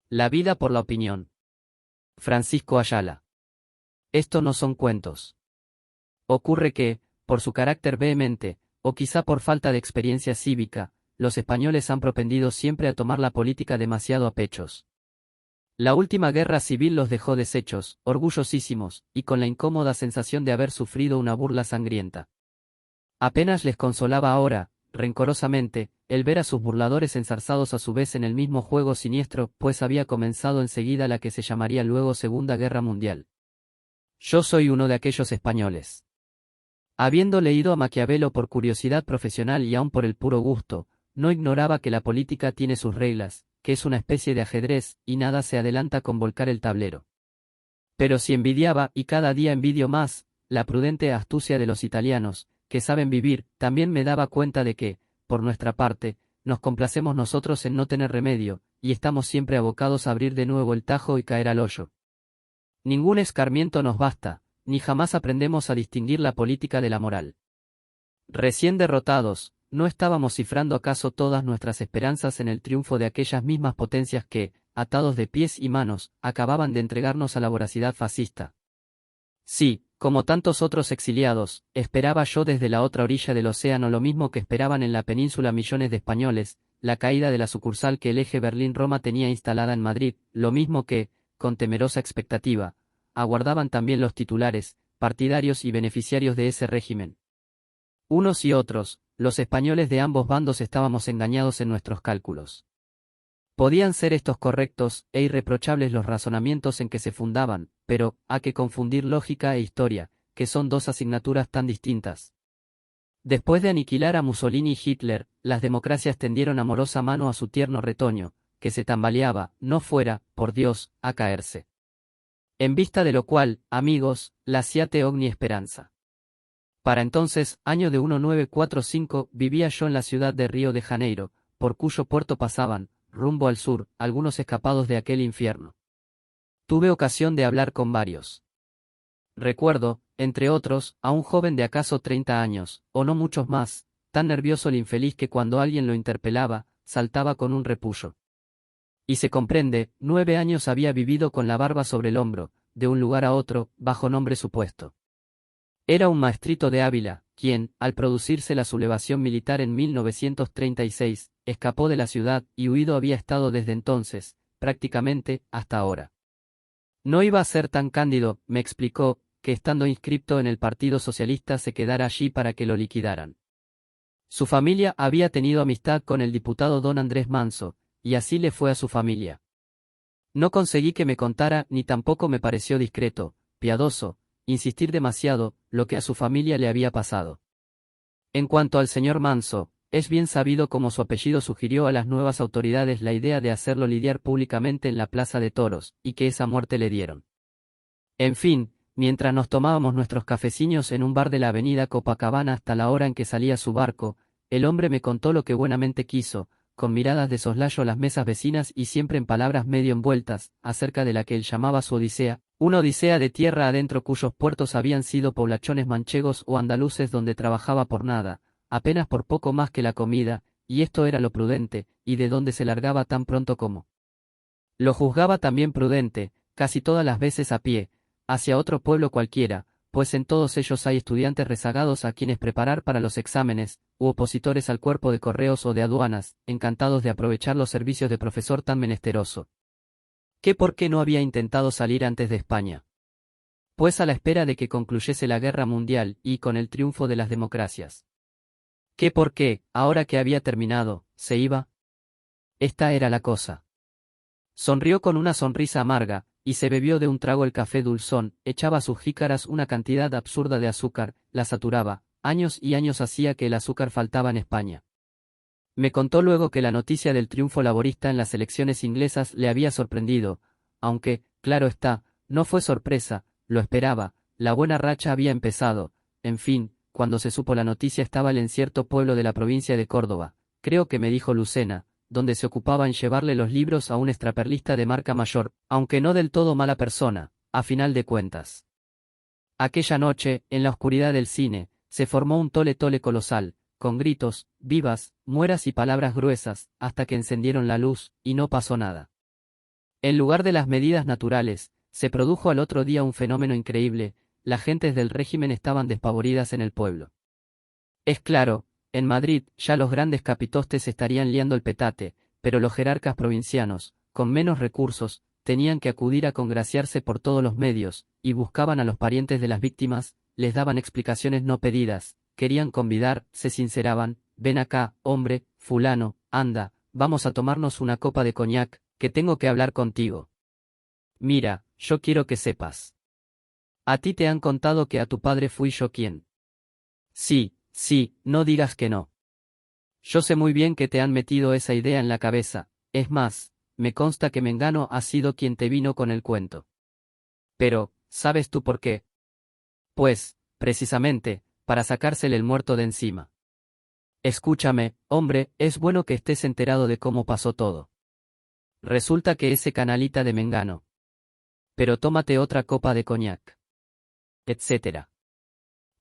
La vida por la opinión. Francisco Ayala. Esto no son cuentos. Ocurre que, por su carácter vehemente, o quizá por falta de experiencia cívica, los españoles han propendido siempre a tomar la política demasiado a pechos. La última guerra civil los dejó deshechos, orgullosísimos, y con la incómoda sensación de haber sufrido una burla sangrienta. Apenas les consolaba ahora, rencorosamente, el ver a sus burladores enzarzados a su vez en el mismo juego siniestro, pues había comenzado enseguida la que se llamaría luego Segunda Guerra Mundial. Yo soy uno de aquellos españoles. Habiendo leído a Maquiavelo por curiosidad profesional y aun por el puro gusto, no ignoraba que la política tiene sus reglas, que es una especie de ajedrez, y nada se adelanta con volcar el tablero. Pero si envidiaba, y cada día envidio más, la prudente astucia de los italianos, que saben vivir, también me daba cuenta de que, por nuestra parte, nos complacemos nosotros en no tener remedio, y estamos siempre abocados a abrir de nuevo el tajo y caer al hoyo. Ningún escarmiento nos basta, ni jamás aprendemos a distinguir la política de la moral. Recién derrotados, ¿no estábamos cifrando acaso todas nuestras esperanzas en el triunfo de aquellas mismas potencias que, atados de pies y manos, acababan de entregarnos a la voracidad fascista? Sí, como tantos otros exiliados, esperaba yo desde la otra orilla del océano lo mismo que esperaban en la península millones de españoles, la caída de la sucursal que el eje Berlín-Roma tenía instalada en Madrid, lo mismo que, con temerosa expectativa, aguardaban también los titulares, partidarios y beneficiarios de ese régimen. Unos y otros, los españoles de ambos bandos estábamos engañados en nuestros cálculos. Podían ser estos correctos e irreprochables los razonamientos en que se fundaban, pero, ¿a qué confundir lógica e historia, que son dos asignaturas tan distintas? Después de aniquilar a Mussolini y Hitler, las democracias tendieron amorosa mano a su tierno retoño, que se tambaleaba, no fuera, por Dios, a caerse. En vista de lo cual, amigos, laciate ogni esperanza. Para entonces, año de 1945, vivía yo en la ciudad de Río de Janeiro, por cuyo puerto pasaban, rumbo al sur, algunos escapados de aquel infierno. Tuve ocasión de hablar con varios. Recuerdo, entre otros, a un joven de acaso 30 años, o no muchos más, tan nervioso el infeliz que cuando alguien lo interpelaba, saltaba con un repullo. Y se comprende, 9 años había vivido con la barba sobre el hombro, de un lugar a otro, bajo nombre supuesto. Era un maestrito de Ávila, quien, al producirse la sublevación militar en 1936, escapó de la ciudad y huido había estado desde entonces, prácticamente, hasta ahora. No iba a ser tan cándido, me explicó, que estando inscripto en el Partido Socialista se quedara allí para que lo liquidaran. Su familia había tenido amistad con el diputado don Andrés Manso, y así le fue a su familia. No conseguí que me contara, ni tampoco me pareció discreto, piadoso, insistir demasiado, lo que a su familia le había pasado. En cuanto al señor Manso, es bien sabido cómo su apellido sugirió a las nuevas autoridades la idea de hacerlo lidiar públicamente en la plaza de toros, y que esa muerte le dieron. En fin, mientras nos tomábamos nuestros cafeciños en un bar de la avenida Copacabana hasta la hora en que salía su barco, el hombre me contó lo que buenamente quiso, con miradas de soslayo a las mesas vecinas y siempre en palabras medio envueltas, acerca de la que él llamaba su odisea, una odisea de tierra adentro cuyos puertos habían sido poblachones manchegos o andaluces donde trabajaba por nada, apenas por poco más que la comida, y esto era lo prudente, y de donde se largaba tan pronto como. Lo juzgaba también prudente, casi todas las veces a pie, hacia otro pueblo cualquiera, pues en todos ellos hay estudiantes rezagados a quienes preparar para los exámenes, u opositores al cuerpo de correos o de aduanas, encantados de aprovechar los servicios de profesor tan menesteroso. ¿Qué por qué no había intentado salir antes de España? Pues a la espera de que concluyese la guerra mundial y con el triunfo de las democracias. ¿Qué por qué, ahora que había terminado, se iba? Esta era la cosa. Sonrió con una sonrisa amarga, y se bebió de un trago el café dulzón, echaba a sus jícaras una cantidad absurda de azúcar, la saturaba, años y años hacía que el azúcar faltaba en España. Me contó luego que la noticia del triunfo laborista en las elecciones inglesas le había sorprendido, aunque, claro está, no fue sorpresa, lo esperaba, la buena racha había empezado, en fin, cuando se supo la noticia estaba él en cierto pueblo de la provincia de Córdoba, creo que me dijo Lucena, donde se ocupaba en llevarle los libros a un extraperlista de marca mayor, aunque no del todo mala persona, a final de cuentas. Aquella noche, en la oscuridad del cine, se formó un tole-tole colosal, con gritos, vivas, mueras y palabras gruesas, hasta que encendieron la luz, y no pasó nada. En lugar de las medidas naturales, se produjo al otro día un fenómeno increíble: las gentes del régimen estaban despavoridas en el pueblo. Es claro, en Madrid ya los grandes capitostes estarían liando el petate, pero los jerarcas provincianos, con menos recursos, tenían que acudir a congraciarse por todos los medios, y buscaban a los parientes de las víctimas, les daban explicaciones no pedidas, querían convidar, se sinceraban: ven acá, hombre, fulano, anda, vamos a tomarnos una copa de coñac, que tengo que hablar contigo. Mira, yo quiero que sepas. A ti te han contado que a tu padre fui yo quien. Sí, sí, no digas que no. Yo sé muy bien que te han metido esa idea en la cabeza, es más, me consta que Mengano ha sido quien te vino con el cuento. Pero, ¿sabes tú por qué? Pues, precisamente, para sacársele el muerto de encima. Escúchame, hombre, es bueno que estés enterado de cómo pasó todo. Resulta que ese canalita de Mengano. Pero tómate otra copa de coñac. Etcétera.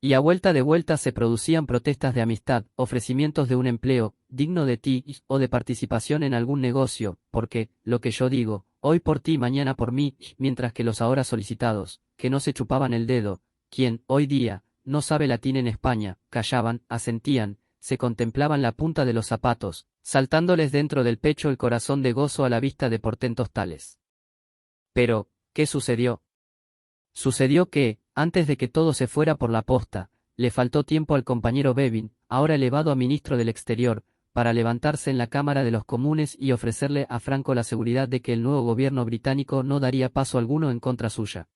Y a vuelta de vuelta se producían protestas de amistad, ofrecimientos de un empleo, digno de ti, o de participación en algún negocio, porque, lo que yo digo, hoy por ti mañana por mí, mientras que los ahora solicitados, que no se chupaban el dedo, quien, hoy día, no sabe latín en España, callaban, asentían, se contemplaban la punta de los zapatos, saltándoles dentro del pecho el corazón de gozo a la vista de portentos tales. Pero, ¿qué sucedió? Sucedió que, antes de que todo se fuera por la posta, le faltó tiempo al compañero Bevin, ahora elevado a ministro del Exterior, para levantarse en la Cámara de los Comunes y ofrecerle a Franco la seguridad de que el nuevo gobierno británico no daría paso alguno en contra suya.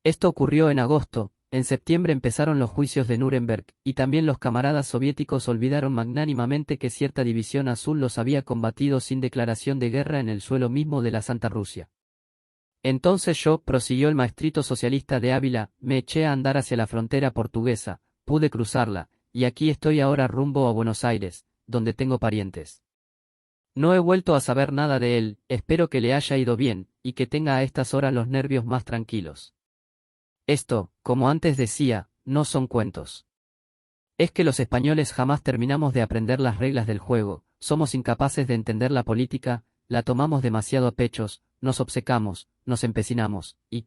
Esto ocurrió en agosto. En septiembre empezaron los juicios de Nuremberg, y también los camaradas soviéticos olvidaron magnánimamente que cierta división azul los había combatido sin declaración de guerra en el suelo mismo de la Santa Rusia. Entonces yo, prosiguió el maestrito socialista de Ávila, me eché a andar hacia la frontera portuguesa, pude cruzarla, y aquí estoy ahora rumbo a Buenos Aires, donde tengo parientes. No he vuelto a saber nada de él, espero que le haya ido bien, y que tenga a estas horas los nervios más tranquilos. Esto, como antes decía, no son cuentos. Es que los españoles jamás terminamos de aprender las reglas del juego, somos incapaces de entender la política, la tomamos demasiado a pechos, nos obcecamos, nos empecinamos, y...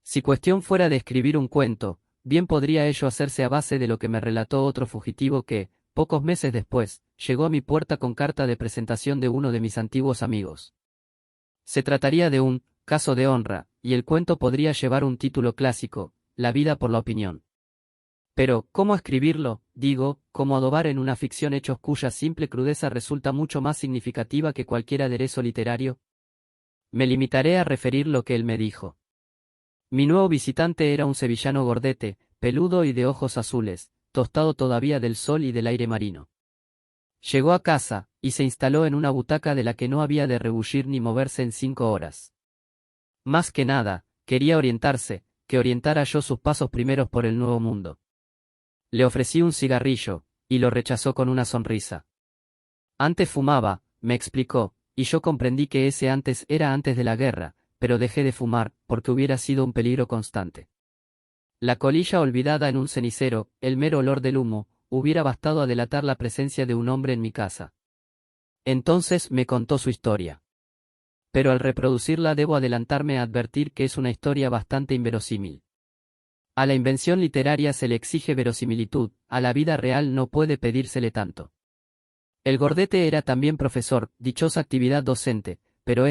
Si cuestión fuera de escribir un cuento, bien podría ello hacerse a base de lo que me relató otro fugitivo que, pocos meses después, llegó a mi puerta con carta de presentación de uno de mis antiguos amigos. Se trataría de un caso de honra, y el cuento podría llevar un título clásico: La vida por la opinión. Pero, ¿cómo escribirlo? Digo, cómo adobar en una ficción hechos cuya simple crudeza resulta mucho más significativa que cualquier aderezo literario. Me limitaré a referir lo que él me dijo. Mi nuevo visitante era un sevillano gordete, peludo y de ojos azules, tostado todavía del sol y del aire marino. Llegó a casa, y se instaló en una butaca de la que no había de rebullir ni moverse en 5 horas. Más que nada, quería orientarse, que orientara yo sus pasos primeros por el nuevo mundo. Le ofrecí un cigarrillo, y lo rechazó con una sonrisa. Antes fumaba, me explicó, y yo comprendí que ese antes era antes de la guerra, pero dejé de fumar, porque hubiera sido un peligro constante. La colilla olvidada en un cenicero, el mero olor del humo, hubiera bastado a delatar la presencia de un hombre en mi casa. Entonces me contó su historia. Pero al reproducirla debo adelantarme a advertir que es una historia bastante inverosímil. A la invención literaria se le exige verosimilitud, a la vida real no puede pedírsele tanto. El gordete era también profesor, dichosa actividad docente, pero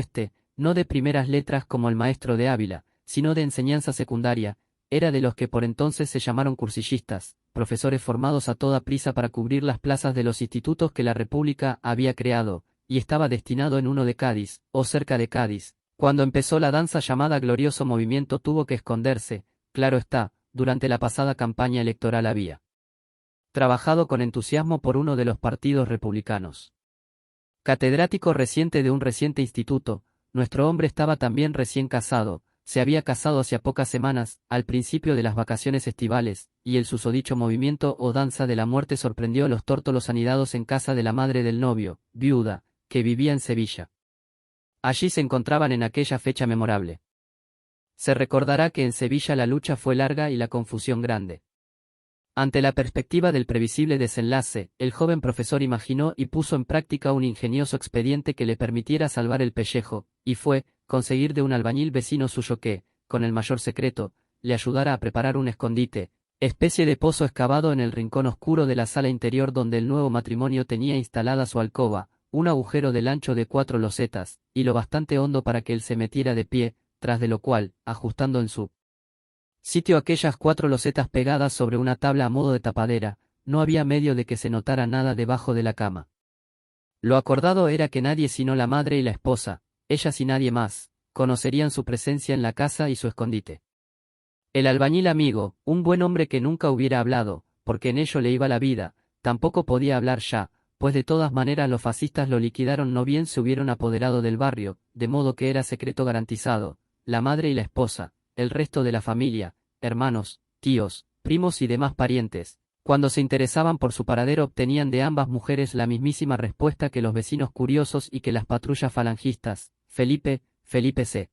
no de primeras letras como el maestro de Ávila, sino de enseñanza secundaria, era de los que por entonces se llamaron cursillistas, profesores formados a toda prisa para cubrir las plazas de los institutos que la República había creado, y estaba destinado en uno de Cádiz, o cerca de Cádiz. Cuando empezó la danza llamada Glorioso Movimiento tuvo que esconderse, claro está, durante la pasada campaña electoral había trabajado con entusiasmo por uno de los partidos republicanos. Catedrático reciente de un reciente instituto, nuestro hombre estaba también recién casado, se había casado hacía pocas semanas, al principio de las vacaciones estivales, y el susodicho movimiento o danza de la muerte sorprendió a los tórtolos anidados en casa de la madre del novio, viuda, que vivía en Sevilla. Allí se encontraban en aquella fecha memorable. Se recordará que en Sevilla la lucha fue larga y la confusión grande. Ante la perspectiva del previsible desenlace, el joven profesor imaginó y puso en práctica un ingenioso expediente que le permitiera salvar el pellejo, y fue, conseguir de un albañil vecino suyo que, con el mayor secreto, le ayudara a preparar un escondite, especie de pozo excavado en el rincón oscuro de la sala interior donde el nuevo matrimonio tenía instalada su alcoba, un agujero del ancho de 4 losetas, y lo bastante hondo para que él se metiera de pie, tras de lo cual, ajustando en su sitio aquellas 4 losetas pegadas sobre una tabla a modo de tapadera, no había medio de que se notara nada debajo de la cama. Lo acordado era que nadie sino la madre y la esposa, ellas y nadie más, conocerían su presencia en la casa y su escondite. El albañil amigo, un buen hombre que nunca hubiera hablado, porque en ello le iba la vida, tampoco podía hablar ya, pues de todas maneras los fascistas lo liquidaron no bien se hubieron apoderado del barrio, de modo que era secreto garantizado, la madre y la esposa, el resto de la familia, hermanos, tíos, primos y demás parientes, cuando se interesaban por su paradero obtenían de ambas mujeres la mismísima respuesta que los vecinos curiosos y que las patrullas falangistas. Felipe se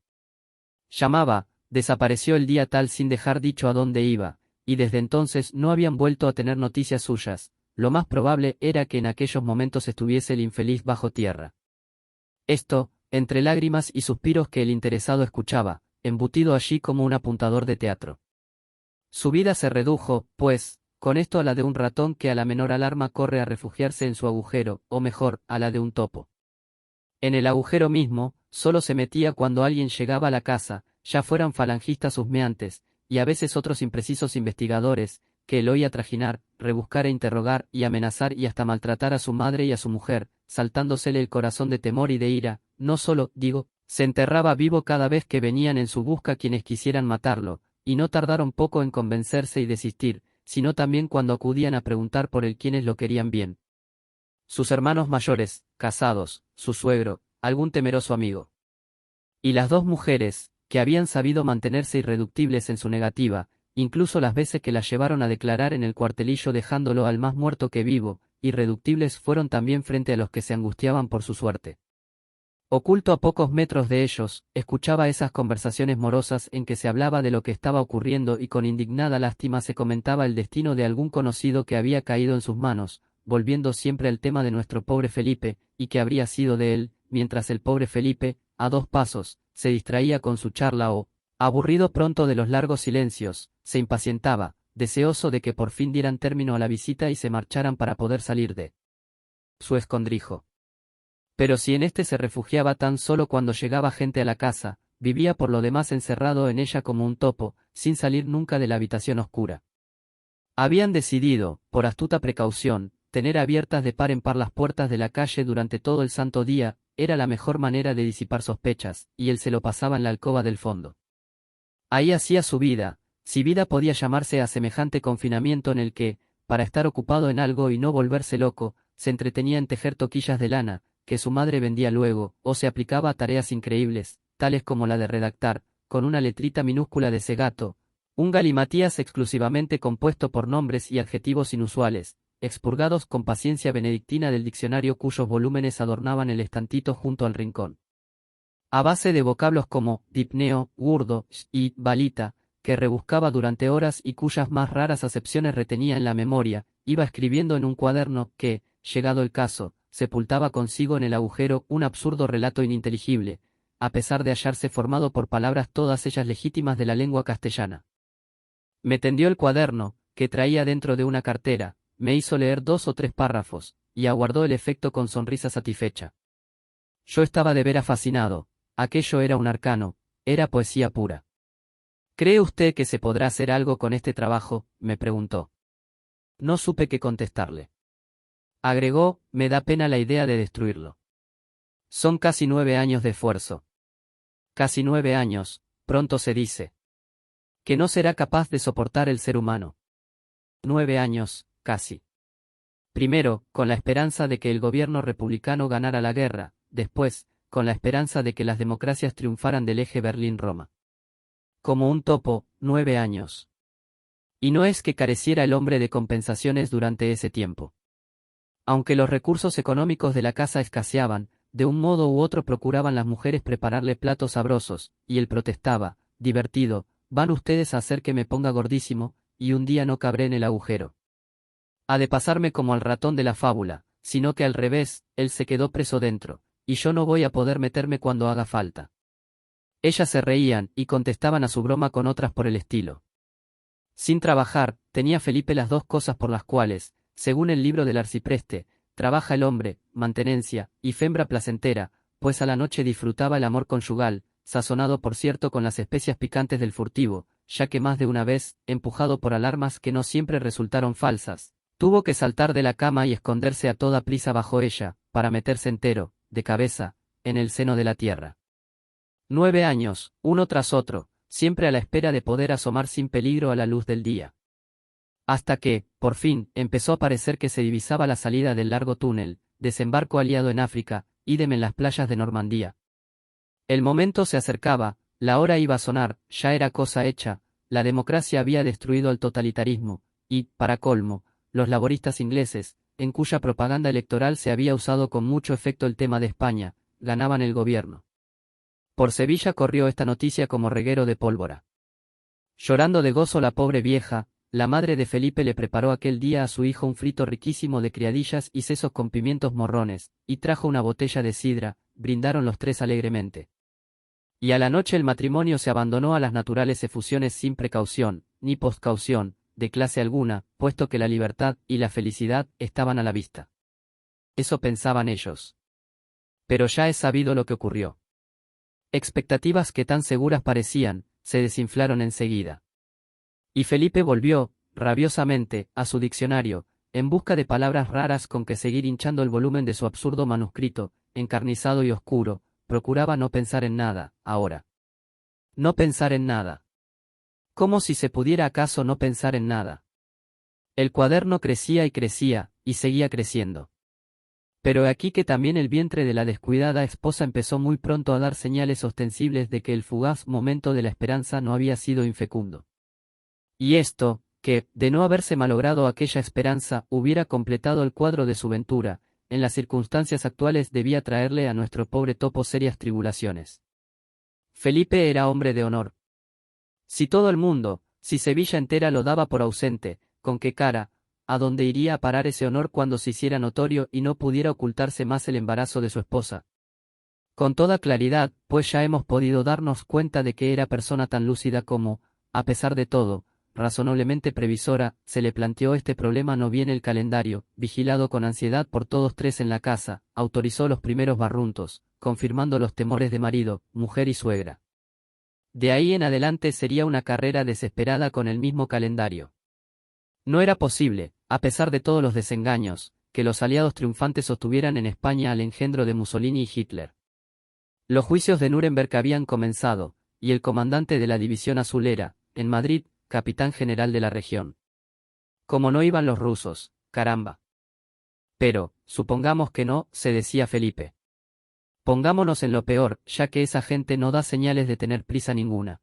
llamaba, desapareció el día tal sin dejar dicho a dónde iba, y desde entonces no habían vuelto a tener noticias suyas. Lo más probable era que en aquellos momentos estuviese el infeliz bajo tierra. Esto, entre lágrimas y suspiros que el interesado escuchaba, embutido allí como un apuntador de teatro. Su vida se redujo, pues, con esto a la de un ratón que a la menor alarma corre a refugiarse en su agujero, o mejor, a la de un topo. En el agujero mismo, solo se metía cuando alguien llegaba a la casa, ya fueran falangistas husmeantes, y a veces otros imprecisos investigadores, que el oía trajinar, rebuscar e interrogar y amenazar y hasta maltratar a su madre y a su mujer, saltándosele el corazón de temor y de ira, no solo, digo, se enterraba vivo cada vez que venían en su busca quienes quisieran matarlo, y no tardaron poco en convencerse y desistir, sino también cuando acudían a preguntar por él quienes lo querían bien. Sus hermanos mayores, casados, su suegro, algún temeroso amigo. Y las 2 mujeres, que habían sabido mantenerse irreductibles en su negativa, incluso las veces que las llevaron a declarar en el cuartelillo dejándolo al más muerto que vivo, irreductibles fueron también frente a los que se angustiaban por su suerte. Oculto a pocos metros de ellos, escuchaba esas conversaciones morosas en que se hablaba de lo que estaba ocurriendo y con indignada lástima se comentaba el destino de algún conocido que había caído en sus manos, volviendo siempre al tema de nuestro pobre Felipe, y que habría sido de él, mientras el pobre Felipe, a 2 pasos, se distraía con su charla o, aburrido pronto de los largos silencios, se impacientaba, deseoso de que por fin dieran término a la visita y se marcharan para poder salir de su escondrijo. Pero si en este se refugiaba tan solo cuando llegaba gente a la casa, vivía por lo demás encerrado en ella como un topo, sin salir nunca de la habitación oscura. Habían decidido, por astuta precaución, tener abiertas de par en par las puertas de la calle durante todo el santo día, era la mejor manera de disipar sospechas, y él se lo pasaba en la alcoba del fondo. Ahí hacía su vida, si vida podía llamarse a semejante confinamiento en el que, para estar ocupado en algo y no volverse loco, se entretenía en tejer toquillas de lana, que su madre vendía luego, o se aplicaba a tareas increíbles, tales como la de redactar, con una letrita minúscula de cegato, un galimatías exclusivamente compuesto por nombres y adjetivos inusuales, expurgados con paciencia benedictina del diccionario cuyos volúmenes adornaban el estantito junto al rincón. A base de vocablos como dipneo, gurdo y balita, que rebuscaba durante horas y cuyas más raras acepciones retenía en la memoria, iba escribiendo en un cuaderno que, llegado el caso, sepultaba consigo en el agujero un absurdo relato ininteligible, a pesar de hallarse formado por palabras todas ellas legítimas de la lengua castellana. Me tendió el cuaderno, que traía dentro de una cartera, me hizo leer 2 o 3 párrafos, y aguardó el efecto con sonrisa satisfecha. Yo estaba de veras fascinado, aquello era un arcano, era poesía pura. ¿Cree usted que se podrá hacer algo con este trabajo?, me preguntó. No supe qué contestarle. Agregó, me da pena la idea de destruirlo. Son casi 9 años de esfuerzo. Casi 9 años, pronto se dice. Que no será capaz de soportar el ser humano. 9 años, casi. Primero, con la esperanza de que el gobierno republicano ganara la guerra, después, con la esperanza de que las democracias triunfaran del eje Berlín-Roma. Como un topo, 9 años. Y no es que careciera el hombre de compensaciones durante ese tiempo. Aunque los recursos económicos de la casa escaseaban, de un modo u otro procuraban las mujeres prepararle platos sabrosos, y él protestaba, divertido, ¿van ustedes a hacer que me ponga gordísimo? y un día no cabré en el agujero. Ha de pasarme como al ratón de la fábula, sino que al revés, él se quedó preso dentro, y yo no voy a poder meterme cuando haga falta. Ellas se reían y contestaban a su broma con otras por el estilo. Sin trabajar, tenía Felipe las dos cosas por las cuales, según el libro del arcipreste, trabaja el hombre, mantenencia, y fembra placentera, pues a la noche disfrutaba el amor conyugal, sazonado por cierto con las especias picantes del furtivo, ya que más de una vez, empujado por alarmas que no siempre resultaron falsas, tuvo que saltar de la cama y esconderse a toda prisa bajo ella, para meterse entero, de cabeza, en el seno de la tierra. 9 años, uno tras otro, siempre a la espera de poder asomar sin peligro a la luz del día. Hasta que, por fin, empezó a parecer que se divisaba la salida del largo túnel, desembarco aliado en África, ídem en las playas de Normandía. El momento se acercaba, la hora iba a sonar, ya era cosa hecha, la democracia había destruido al totalitarismo, y, para colmo, los laboristas ingleses, en cuya propaganda electoral se había usado con mucho efecto el tema de España, ganaban el gobierno. Por Sevilla corrió esta noticia como reguero de pólvora. Llorando de gozo la pobre vieja, la madre de Felipe le preparó aquel día a su hijo un frito riquísimo de criadillas y sesos con pimientos morrones, y trajo una botella de sidra, brindaron los tres alegremente. Y a la noche el matrimonio se abandonó a las naturales efusiones sin precaución, ni postcaución, de clase alguna, puesto que la libertad y la felicidad estaban a la vista. Eso pensaban ellos. Pero ya es sabido lo que ocurrió. Expectativas que tan seguras parecían, se desinflaron enseguida. Y Felipe volvió, rabiosamente, a su diccionario, en busca de palabras raras con que seguir hinchando el volumen de su absurdo manuscrito, encarnizado y oscuro, procuraba no pensar en nada, ahora. No pensar en nada. ¿Cómo si se pudiera acaso no pensar en nada? El cuaderno crecía y seguía creciendo. Pero he aquí que también el vientre de la descuidada esposa empezó muy pronto a dar señales ostensibles de que el fugaz momento de la esperanza no había sido infecundo. Y esto, que, de no haberse malogrado aquella esperanza, hubiera completado el cuadro de su ventura, en las circunstancias actuales debía traerle a nuestro pobre topo serias tribulaciones. Felipe era hombre de honor. Si todo el mundo, si Sevilla entera lo daba por ausente, ¿con qué cara, a dónde iría a parar ese honor cuando se hiciera notorio y no pudiera ocultarse más el embarazo de su esposa? Con toda claridad, pues ya hemos podido darnos cuenta de que era persona tan lúcida como, a pesar de todo, razonablemente previsora, se le planteó este problema no bien el calendario, vigilado con ansiedad por todos tres en la casa, autorizó los primeros barruntos, confirmando los temores de marido, mujer y suegra. De ahí en adelante sería una carrera desesperada con el mismo calendario. No era posible, a pesar de todos los desengaños, que los aliados triunfantes sostuvieran en España al engendro de Mussolini y Hitler. Los juicios de Nuremberg habían comenzado, y el comandante de la división azul era, en Madrid, capitán general de la región. Como no iban los rusos, caramba. Pero, supongamos que no, se decía Felipe. Pongámonos en lo peor, ya que esa gente no da señales de tener prisa ninguna.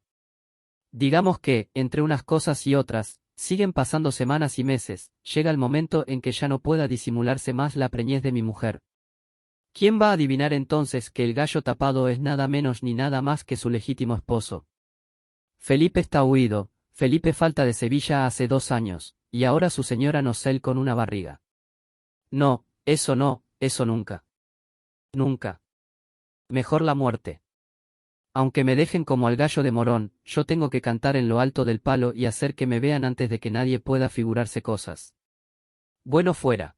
Digamos que, entre unas cosas y otras, siguen pasando semanas y meses, llega el momento en que ya no pueda disimularse más la preñez de mi mujer. ¿Quién va a adivinar entonces que el gallo tapado es nada menos ni nada más que su legítimo esposo? Felipe está huido, Felipe falta de Sevilla hace 2 años, y ahora su señora Nocel con una barriga. No, eso nunca. Nunca. Mejor la muerte. Aunque me dejen como al gallo de Morón, yo tengo que cantar en lo alto del palo y hacer que me vean antes de que nadie pueda figurarse cosas. Bueno fuera.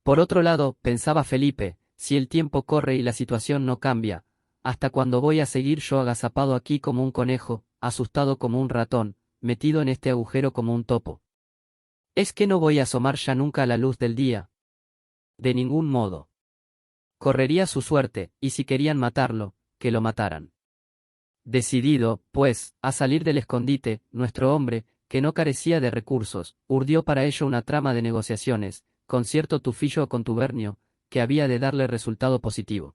Por otro lado, pensaba Felipe, si el tiempo corre y la situación no cambia, ¿hasta cuándo voy a seguir yo agazapado aquí como un conejo, asustado como un ratón, metido en este agujero como un topo? ¿Es que no voy a asomar ya nunca a la luz del día? De ningún modo. Correría su suerte, y si querían matarlo, que lo mataran. Decidido, pues, a salir del escondite, nuestro hombre, que no carecía de recursos, urdió para ello una trama de negociaciones, con cierto tufillo o contubernio, que había de darle resultado positivo.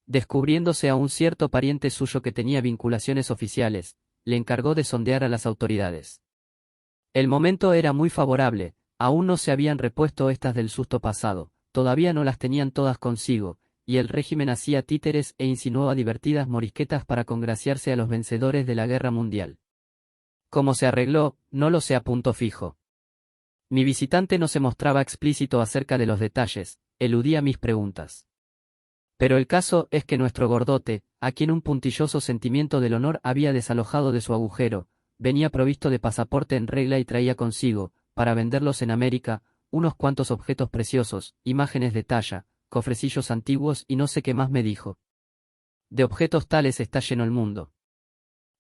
Descubriéndose a un cierto pariente suyo que tenía vinculaciones oficiales, le encargó de sondear a las autoridades. El momento era muy favorable, aún no se habían repuesto estas del susto pasado, todavía no las tenían todas consigo, y el régimen hacía títeres e insinuaba divertidas morisquetas para congraciarse a los vencedores de la guerra mundial. Cómo se arregló, no lo sé a punto fijo. Mi visitante no se mostraba explícito acerca de los detalles, eludía mis preguntas. Pero el caso es que nuestro gordote, a quien un puntilloso sentimiento del honor había desalojado de su agujero, venía provisto de pasaporte en regla y traía consigo, para venderlos en América, unos cuantos objetos preciosos, imágenes de talla, cofrecillos antiguos y no sé qué más me dijo. De objetos tales está lleno el mundo.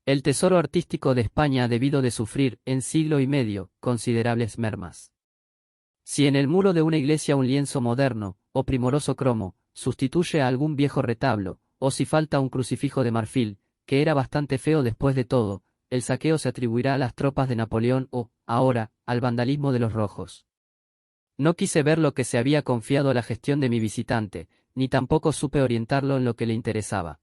El tesoro artístico de España ha debido de sufrir, en siglo y medio, considerables mermas. Si en el muro de una iglesia un lienzo moderno, o primoroso cromo, sustituye a algún viejo retablo, o si falta un crucifijo de marfil, que era bastante feo después de todo, el saqueo se atribuirá a las tropas de Napoleón o, ahora, al vandalismo de los rojos. No quise ver lo que se había confiado a la gestión de mi visitante, ni tampoco supe orientarlo en lo que le interesaba.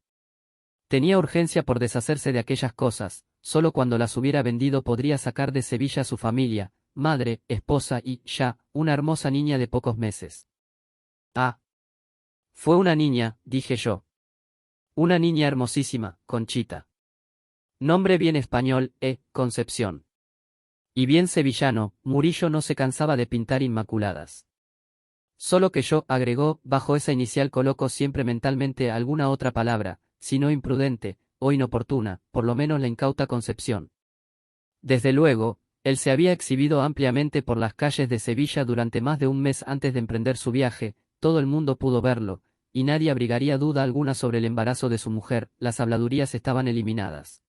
Tenía urgencia por deshacerse de aquellas cosas, solo cuando las hubiera vendido podría sacar de Sevilla a su familia, madre, esposa y, ya, una hermosa niña de pocos meses. Ah. Fue una niña, dije yo. Una niña hermosísima, Conchita. Nombre bien español, Concepción. Y bien sevillano, Murillo no se cansaba de pintar inmaculadas. Solo que yo, agregó, bajo esa inicial coloco siempre mentalmente alguna otra palabra, si no imprudente, o inoportuna, por lo menos la incauta Concepción. Desde luego, él se había exhibido ampliamente por las calles de Sevilla durante más de un mes antes de emprender su viaje, todo el mundo pudo verlo, y nadie abrigaría duda alguna sobre el embarazo de su mujer, las habladurías estaban eliminadas.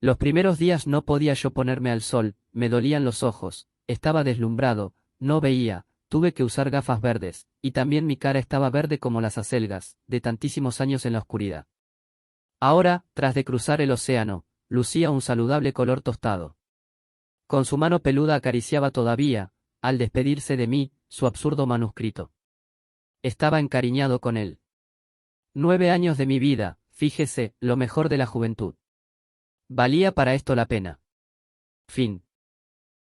Los primeros días no podía yo ponerme al sol, me dolían los ojos, estaba deslumbrado, no veía, tuve que usar gafas verdes, y también mi cara estaba verde como las acelgas, de tantísimos años en la oscuridad. Ahora, tras de cruzar el océano, lucía un saludable color tostado. Con su mano peluda acariciaba todavía, al despedirse de mí, su absurdo manuscrito. Estaba encariñado con él. 9 años de mi vida, fíjese, lo mejor de la juventud. Valía para esto la pena. Fin.